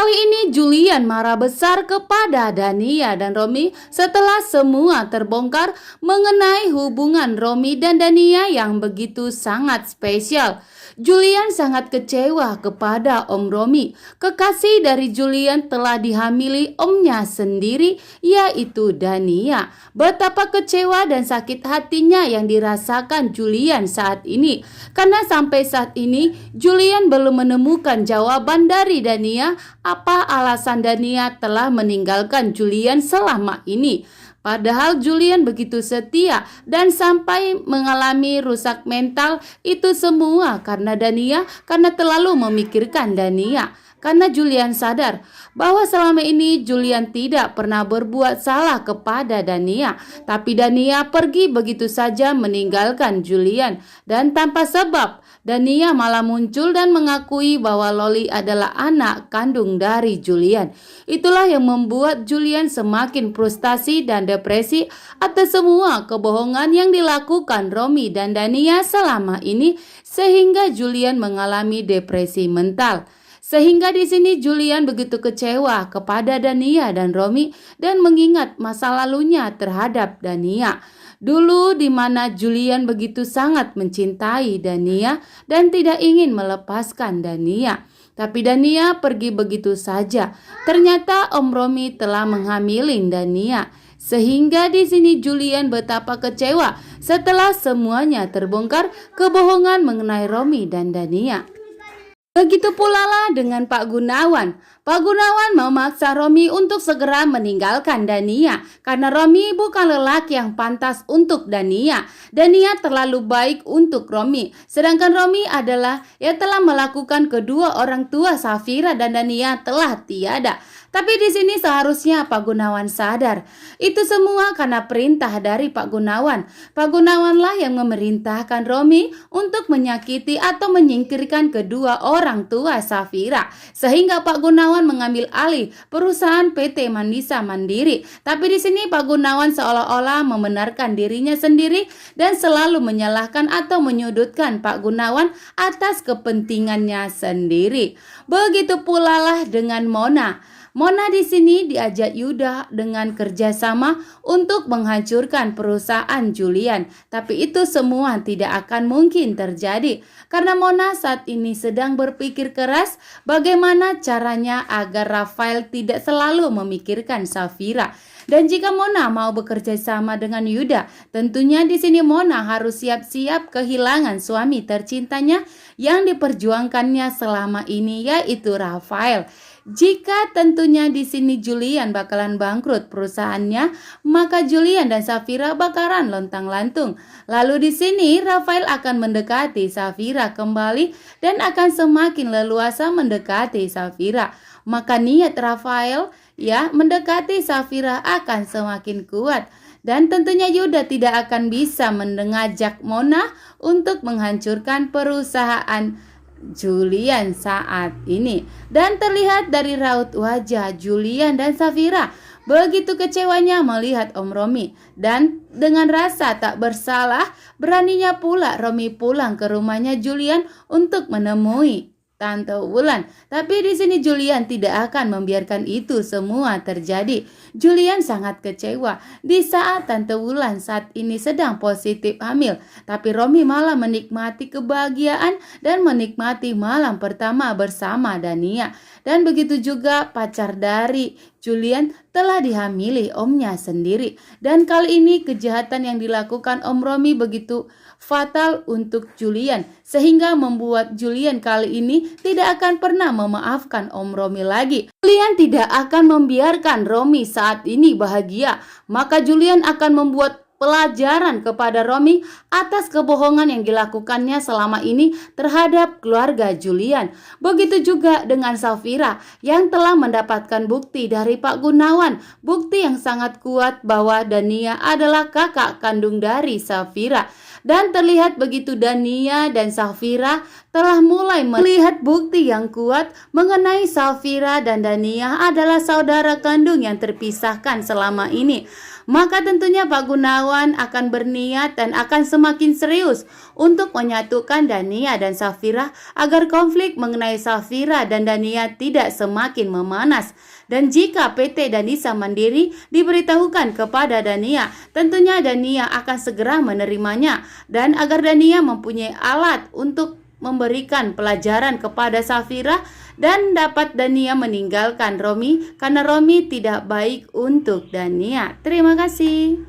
Kali ini Julian marah besar kepada Dania dan Romi setelah semua terbongkar mengenai hubungan Romi dan Dania yang begitu sangat spesial. Julian sangat kecewa kepada Om Romi. Kekasih dari Julian telah dihamili omnya sendiri, yaitu Dania. Betapa kecewa dan sakit hatinya yang dirasakan Julian saat ini. Karena sampai saat ini Julian belum menemukan jawaban dari Dania apa alasan Dania telah meninggalkan Julian selama ini. Padahal Julian begitu setia dan sampai mengalami rusak mental, itu semua karena Dania, karena terlalu memikirkan Dania. Karena Julian sadar bahwa selama ini Julian tidak pernah berbuat salah kepada Dania. Tapi Dania pergi begitu saja meninggalkan Julian. Dan tanpa sebab, Dania malah muncul dan mengakui bahwa Loli adalah anak kandung dari Julian. Itulah yang membuat Julian semakin frustasi dan depresi atas semua kebohongan yang dilakukan Romi dan Dania selama ini, sehingga Julian mengalami depresi mental. Sehingga di sini Julian begitu kecewa kepada Dania dan Romi dan mengingat masa lalunya terhadap Dania. Dulu di mana Julian begitu sangat mencintai Dania dan tidak ingin melepaskan Dania. Tapi Dania pergi begitu saja. Ternyata Om Romi telah menghamilin Dania. Sehingga di sini Julian betapa kecewa setelah semuanya terbongkar kebohongan mengenai Romi dan Dania. Begitu pula lah dengan Pak Gunawan. Pak Gunawan memaksa Romi untuk segera meninggalkan Dania karena Romi bukan lelaki yang pantas untuk Dania. Dania terlalu baik untuk Romi, sedangkan Romi adalah yang telah melakukan kedua orang tua Safira dan Dania telah tiada. Tapi di sini seharusnya Pak Gunawan sadar, itu semua karena perintah dari Pak Gunawan. Pak Gunawanlah yang memerintahkan Romi untuk menyakiti atau menyingkirkan kedua orang tua Safira, sehingga Pak Gunawan mengambil alih perusahaan PT Mandisa Mandiri. Tapi di sini Pak Gunawan seolah-olah membenarkan dirinya sendiri dan selalu menyalahkan atau menyudutkan Pak Gunawan atas kepentingannya sendiri. Begitu pula lah dengan Mona. Mona di sini diajak Yuda dengan kerjasama untuk menghancurkan perusahaan Julian. Tapi itu semua tidak akan mungkin terjadi. Karena Mona saat ini sedang berpikir keras bagaimana caranya agar Rafael tidak selalu memikirkan Safira. Dan jika Mona mau bekerja sama dengan Yuda, tentunya di sini Mona harus siap-siap kehilangan suami tercintanya yang diperjuangkannya selama ini, yaitu Rafael. Jika tentunya di sini Julian bakalan bangkrut perusahaannya, maka Julian dan Safira bakalan lontang-lantung. Lalu di sini Rafael akan mendekati Safira kembali dan akan semakin leluasa mendekati Safira. Maka niat Rafael mendekati Safira akan semakin kuat. Dan tentunya Yuda tidak akan bisa mengajak Mona untuk menghancurkan perusahaan Julian saat ini. Dan terlihat dari raut wajah Julian dan Safira begitu kecewanya melihat Om Romi. Dan dengan rasa tak bersalah, beraninya pula Romi pulang ke rumahnya Julian untuk menemui Tante Wulan. Tapi di sini Julian tidak akan membiarkan itu semua terjadi. Julian sangat kecewa di saat Tante Wulan saat ini sedang positif hamil. Tapi Romi malah menikmati kebahagiaan dan menikmati malam pertama bersama Dania. Dan begitu juga pacar dari Julian telah dihamili omnya sendiri. Dan kali ini kejahatan yang dilakukan Om Romi begitu fatal untuk Julian, sehingga membuat Julian kali ini tidak akan pernah memaafkan Om Romi lagi. Julian tidak akan membiarkan Romi saat ini bahagia, maka Julian akan membuat pelajaran kepada Romi atas kebohongan yang dilakukannya selama ini terhadap keluarga Julian. Begitu juga dengan Safira yang telah mendapatkan bukti dari Pak Gunawan, bukti yang sangat kuat bahwa Dania adalah kakak kandung dari Safira. Dan terlihat begitu Dania dan Safira telah mulai melihat bukti yang kuat mengenai Safira dan Dania adalah saudara kandung yang terpisahkan selama ini. maka tentunya Pak Gunawan akan berniat dan akan semakin serius untuk menyatukan Dania dan Safira agar konflik mengenai Safira dan Dania tidak semakin memanas. Dan jika PT Danisa Mandiri diberitahukan kepada Dania, tentunya Dania akan segera menerimanya dan agar Dania mempunyai alat untuk memberikan pelajaran kepada Safira dan dapat Dania meninggalkan Romi karena Romi tidak baik untuk Dania. Terima kasih.